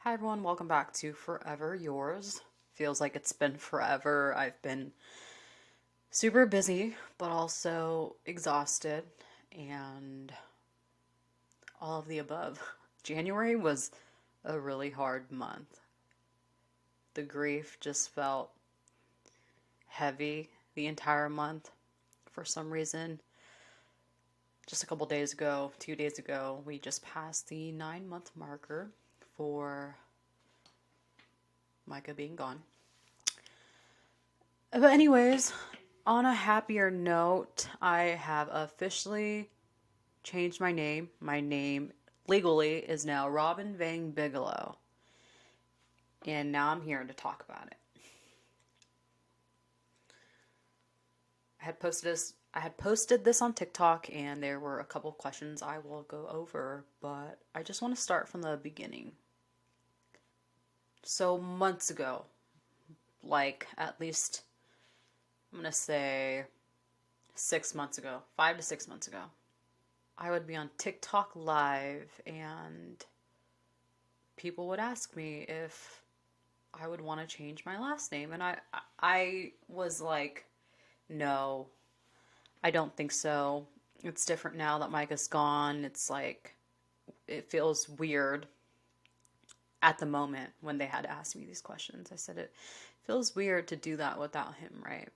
Hi everyone, welcome back to Forever Yours. Feels like it's been forever. I've been super busy, but also exhausted and all of the above. January was a really hard month. The grief just felt heavy the entire month for some reason. Just a couple days ago, 2 days ago, we just passed the 9 month marker for Micah being gone. But anyways, on a happier note, I have officially changed my name. My name legally is now Robin Vang Bigelow. And now I'm here to talk about it. I had posted this on TikTok and there were a couple questions I will go over, but I just want to start from the beginning. So months ago, like at least I'm going to say 6 months ago, 5 to 6 months ago, I would be on TikTok live and people would ask me if I would want to change my last name, and I was like, no, I don't think so. It's different now that Micah's gone. It's like it feels weird at the moment when they had asked me these questions. I said it feels weird to do that without him, right?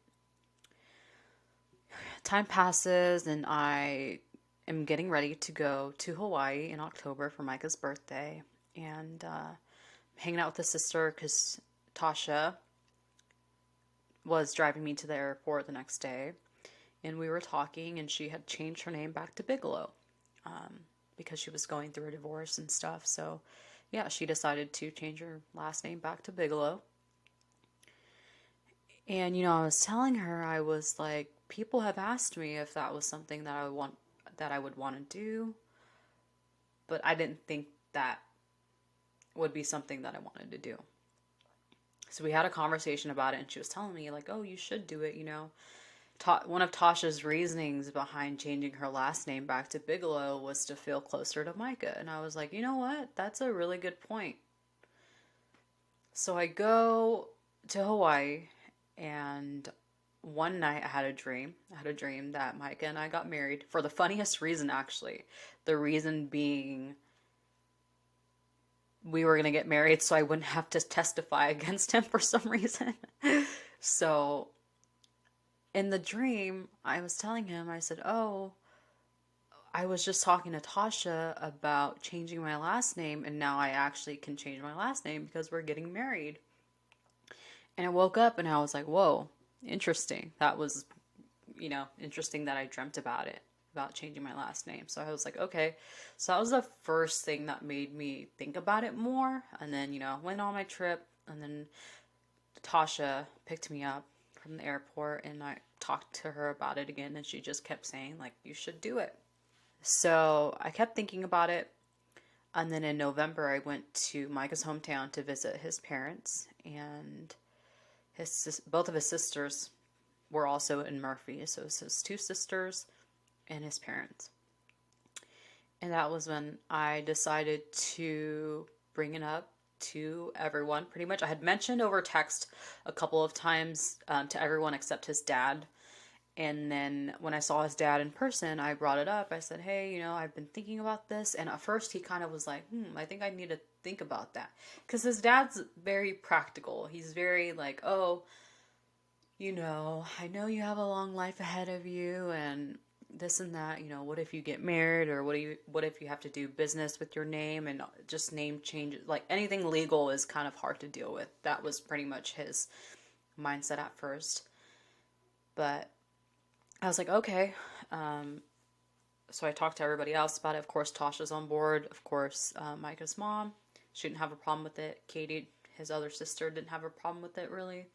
Time passes and I am getting ready to go to Hawaii in October for Micah's birthday, and hanging out with his sister because Tasha was driving me to the airport the next day, and we were talking, and she had changed her name back to Bigelow because she was going through a divorce and stuff. So, yeah, she decided to change her last name back to Bigelow. And I was telling her, I was like, people have asked me if that was something that I would want to do, but I didn't think that would be something that I wanted to do. So we had a conversation about it, and she was telling me, like, oh, you should do it. One of Tasha's reasonings behind changing her last name back to Bigelow was to feel closer to Micah. And I was like, you know what? That's a really good point. So I go to Hawaii, and one night I had a dream. I had a dream that Micah and I got married for the funniest reason, actually. The reason being we were going to get married so I wouldn't have to testify against him for some reason. So in the dream, I was telling him, I said, oh, I was just talking to Tasha about changing my last name, and now I actually can change my last name because we're getting married. And I woke up and I was like, whoa, interesting. That was, interesting that I dreamt about it, about changing my last name. So I was like, okay. So that was the first thing that made me think about it more. And then, went on my trip, and then Tasha picked me up from the airport, and I talked to her about it again, and she just kept saying, like, you should do it. So I kept thinking about it. And then in November, I went to Micah's hometown to visit his parents, and both of his sisters were also in Murphy. So it was his two sisters and his parents. And that was when I decided to bring it up to everyone. Pretty much, I had mentioned over text a couple of times to everyone except his dad. And then when I saw his dad in person, I brought it up. I said, hey, I've been thinking about this. And at first, he kind of was like, I think I need to think about that. Because his dad's very practical. He's very like, oh, I know you have a long life ahead of you and this and that. What if you get married, or what if you have to do business with your name, and just name changes, like anything legal is kind of hard to deal with. That was pretty much his mindset at first. But I was like, okay. So I talked to everybody else about it. Of course, Tasha's on board. Of course, Micah's mom, she didn't have a problem with it. Katie, his other sister, didn't have a problem with it really.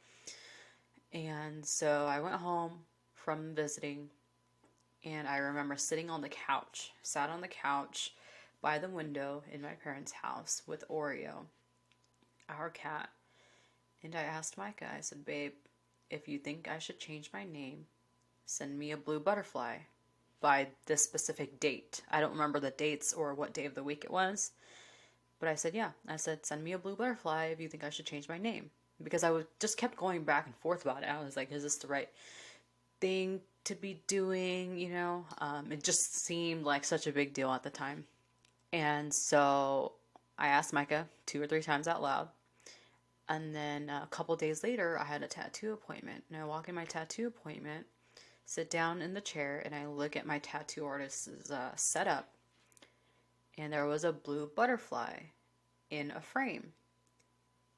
And so I went home from visiting, and I remember sitting on the couch, sat on the couch by the window in my parents' house with Oreo, our cat. And I asked Micah, I said, babe, if you think I should change my name, send me a blue butterfly by this specific date. I don't remember the dates or what day of the week it was, But I said, yeah. I said, send me a blue butterfly if you think I should change my name. Because I just kept going back and forth about it. I was like, is this the right thing to be doing? It just seemed like such a big deal at the time. And so I asked Micah 2 or 3 times out loud. And then a couple days later, I had a tattoo appointment. And I walk in my tattoo appointment, sit down in the chair, and I look at my tattoo artist's setup. And there was a blue butterfly in a frame.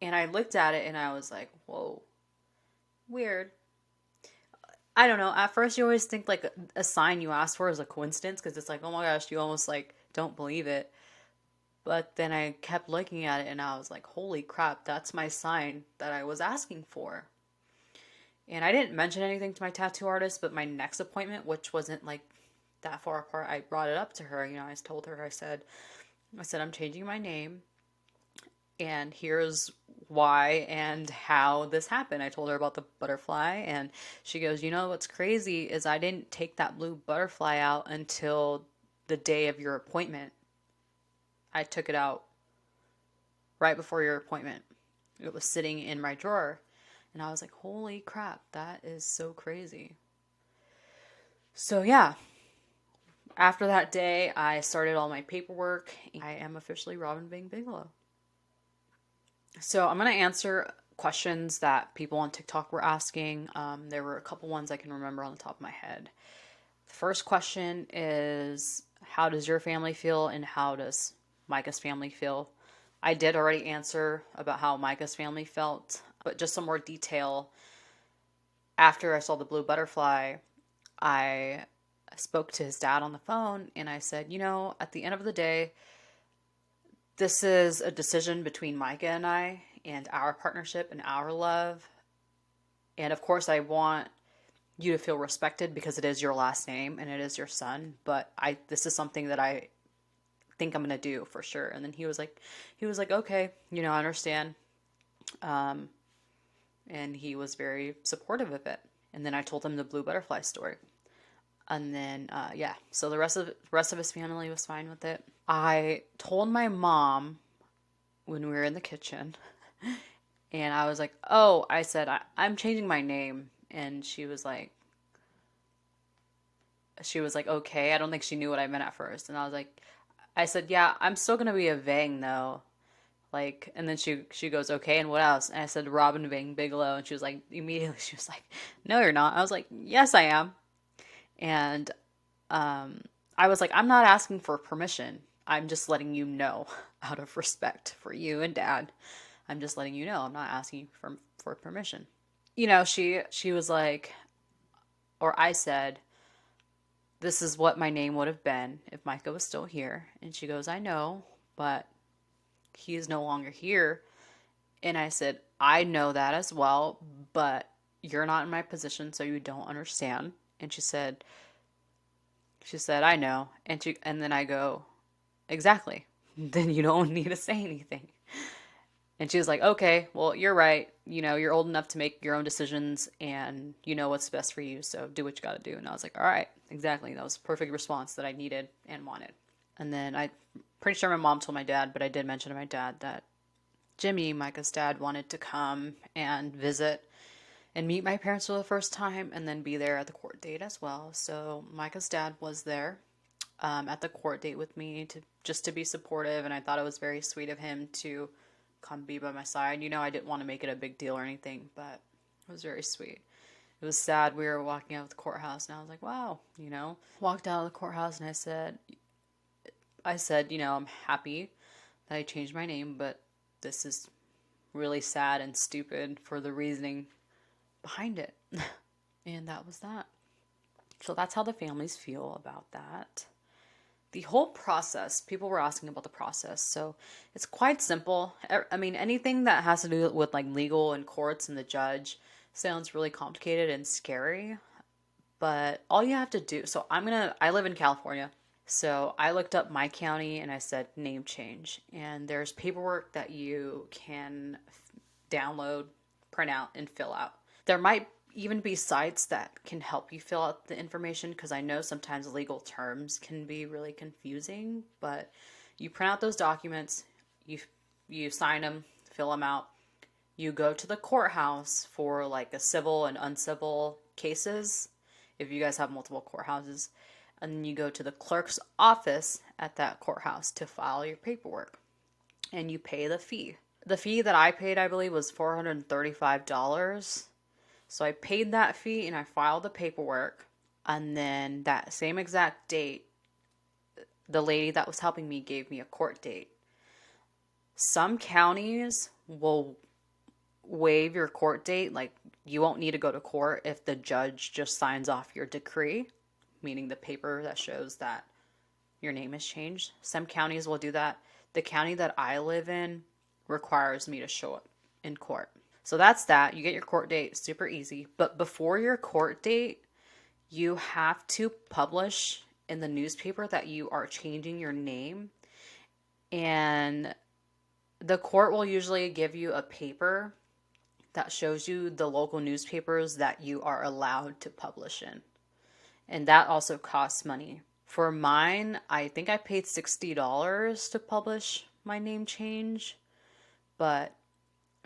And I looked at it and I was like, whoa, weird. I don't know. At first, you always think like a sign you ask for is a coincidence because it's like, oh my gosh, you almost like don't believe it. But then I kept looking at it and I was like, holy crap, that's my sign that I was asking for. And I didn't mention anything to my tattoo artist, but my next appointment, which wasn't like that far apart, I brought it up to her. I told her, I said, I'm changing my name and here's why and how this happened. I told her about the butterfly and she goes, what's crazy is I didn't take that blue butterfly out until the day of your appointment. I took it out right before your appointment. It was sitting in my drawer. And I was like, holy crap, that is so crazy. So yeah, after that day, I started all my paperwork. I am officially Robin Bang Bigelow. So I'm going to answer questions that people on TikTok were asking. There were a couple ones I can remember on the top of my head. The first question is, how does your family feel and how does Micah's family feel? I did already answer about how Micah's family felt, but just some more detail. After I saw the blue butterfly, I spoke to his dad on the phone and I said, at the end of the day, this is a decision between Micah and I and our partnership and our love. And of course, I want you to feel respected because it is your last name and it is your son. But this is something that I think I'm going to do for sure. And then he was like, okay, I understand. And he was very supportive of it. And then I told him the blue butterfly story. And then, so the rest of his family was fine with it. I told my mom when we were in the kitchen, and I was like, I said, I'm changing my name. And she was like, okay. I don't think she knew what I meant at first. And I said, yeah, I'm still going to be a Vang though. And then she goes, okay, and what else? And I said, Robin Vang Bigelow. And she was like, immediately, she was like, no, you're not. I was like, yes, I am. And I was like, I'm not asking for permission. I'm just letting you know out of respect for you and Dad. I'm just letting you know. I'm not asking for permission. She was like, or I said, this is what my name would have been if Micah was still here. And she goes, I know, but he is no longer here. And I said, I know that as well, but you're not in my position, so you don't understand. And she said, I know. And then I go, exactly. Then you don't need to say anything. And she was like, okay, well, you're right. You're old enough to make your own decisions and you know what's best for you. So do what you got to do. And I was like, all right, exactly. That was a perfect response that I needed and wanted. And then I'm pretty sure my mom told my dad, but I did mention to my dad that Jimmy, Micah's dad, wanted to come and visit and meet my parents for the first time and then be there at the court date as well. So Micah's dad was there at the court date with me to be supportive, and I thought it was very sweet of him to come be by my side. I didn't want to make it a big deal or anything, but it was very sweet. It was sad. We were walking out of the courthouse and I was like, wow, walked out of the courthouse and I said, I'm happy that I changed my name, but this is really sad and stupid for the reasoning behind it. And that was that. So that's how the families feel about that. The whole process, people were asking about the process. So it's quite simple. I mean, anything that has to do with like legal and courts and the judge sounds really complicated and scary. But all you have to do, I live in California. So I looked up my county and I said name change. And there's paperwork that you can download, print out, and fill out. There might even be sites that can help you fill out the information because I know sometimes legal terms can be really confusing, but you print out those documents, You you sign them, fill them out. You go to the courthouse for like a civil and uncivil cases, if you guys have multiple courthouses. And then you go to the clerk's office at that courthouse to file your paperwork. And you pay the fee. The fee that I paid, I believe, was $435. So I paid that fee and I filed the paperwork. And then that same exact date, the lady that was helping me gave me a court date. Some counties will waive your court date. Like, you won't need to go to court if the judge just signs off your decree, meaning the paper that shows that your name has changed. Some counties will do that. The county that I live in requires me to show up in court. So that's that. You get your court date, super easy. But before your court date, you have to publish in the newspaper that you are changing your name. And the court will usually give you a paper that shows you the local newspapers that you are allowed to publish in. And that also costs money. For mine, I think I paid $60 to publish my name change, but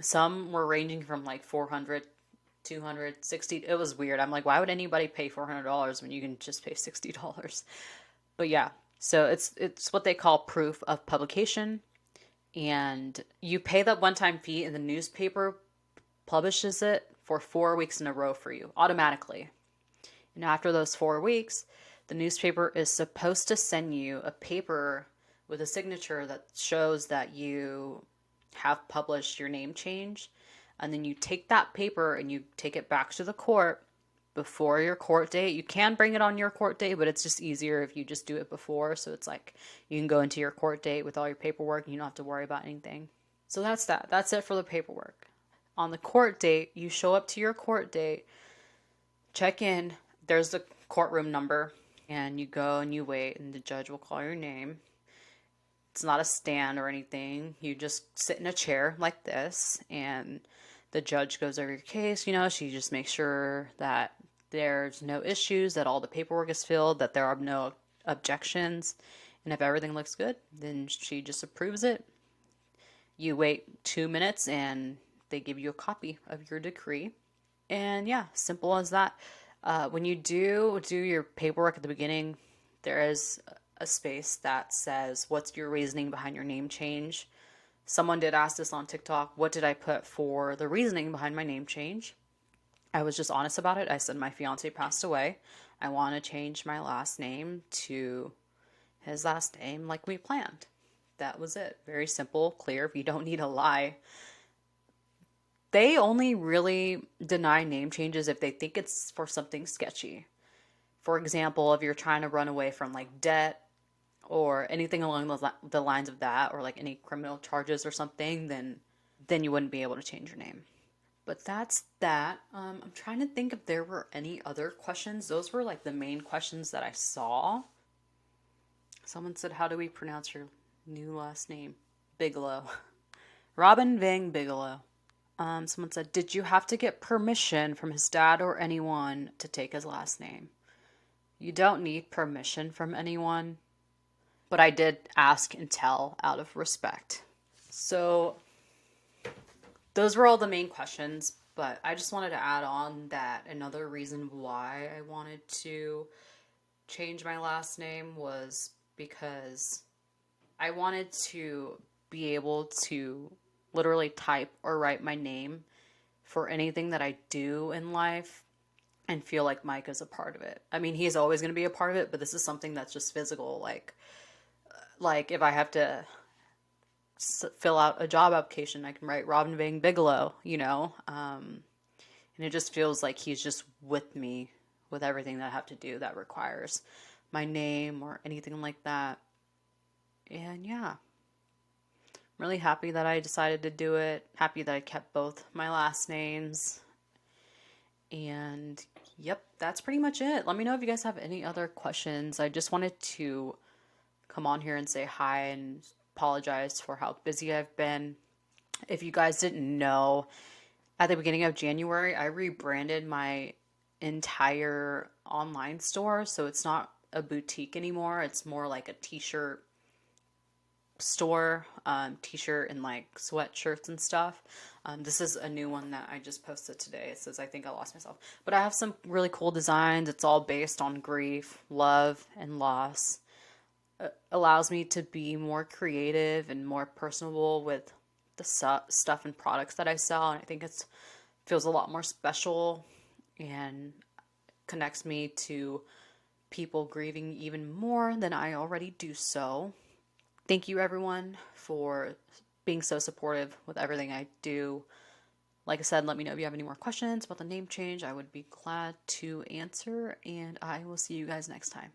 some were ranging from like 400, 200, 60. It was weird. I'm like, why would anybody pay $400 when you can just pay $60? But yeah, so it's what they call proof of publication, and you pay that one-time fee, and the newspaper publishes it for 4 weeks in a row for you automatically. And after those 4 weeks, the newspaper is supposed to send you a paper with a signature that shows that you have published your name change. And then you take that paper and you take it back to the court before your court date. You can bring it on your court date, but it's just easier if you just do it before. So it's like you can go into your court date with all your paperwork and you don't have to worry about anything. So that's that. That's it for the paperwork. On the court date, you show up to your court date, check in, there's the courtroom number, and you go and you wait, and the judge will call your name. It's not a stand or anything. You just sit in a chair like this, and the judge goes over your case. She just makes sure that there's no issues, that all the paperwork is filled, that there are no objections. And if everything looks good, then she just approves it. You wait 2 minutes, and they give you a copy of your decree. And yeah, simple as that. When you do your paperwork at the beginning, there is a space that says, what's your reasoning behind your name change? Someone did ask this on TikTok, what did I put for the reasoning behind my name change? I was just honest about it. I said my fiance passed away. I want to change my last name to his last name like we planned. That was it. Very simple, clear. You don't need to lie. They only really deny name changes if they think it's for something sketchy. For example, if you're trying to run away from like debt or anything along the lines of that, or like any criminal charges or something, then you wouldn't be able to change your name. But that's that. I'm trying to think if there were any other questions. Those were like the main questions that I saw. Someone said, how do we pronounce your new last name? Bigelow. Robin Vang Bigelow. Someone said, did you have to get permission from his dad or anyone to take his last name? You don't need permission from anyone, but I did ask and tell out of respect. So those were all the main questions, but I just wanted to add on that another reason why I wanted to change my last name was because I wanted to be able to literally type or write my name for anything that I do in life and feel like Mike is a part of it. I mean, he's always going to be a part of it, but this is something that's just physical. Like if I have to fill out a job application, I can write Robin Vang Bigelow, and it just feels like he's just with me with everything that I have to do that requires my name or anything like that. And yeah. I'm really happy that I decided to do it. Happy that I kept both my last names. And yep, that's pretty much it. Let me know if you guys have any other questions. I just wanted to come on here and say hi and apologize for how busy I've been. If you guys didn't know, at the beginning of January, I rebranded my entire online store. So it's not a boutique anymore. It's more like a t-shirt store, t-shirt and like sweatshirts and stuff. This is a new one that I just posted today. It says, I think I lost myself. But I have some really cool designs. It's all based on grief, love, and loss. It allows me to be more creative and more personable with the stuff and products that I sell. And I think it feels a lot more special and connects me to people grieving even more than I already do so. Thank you, everyone, for being so supportive with everything I do. Like I said, let me know if you have any more questions about the name change. I would be glad to answer, and I will see you guys next time.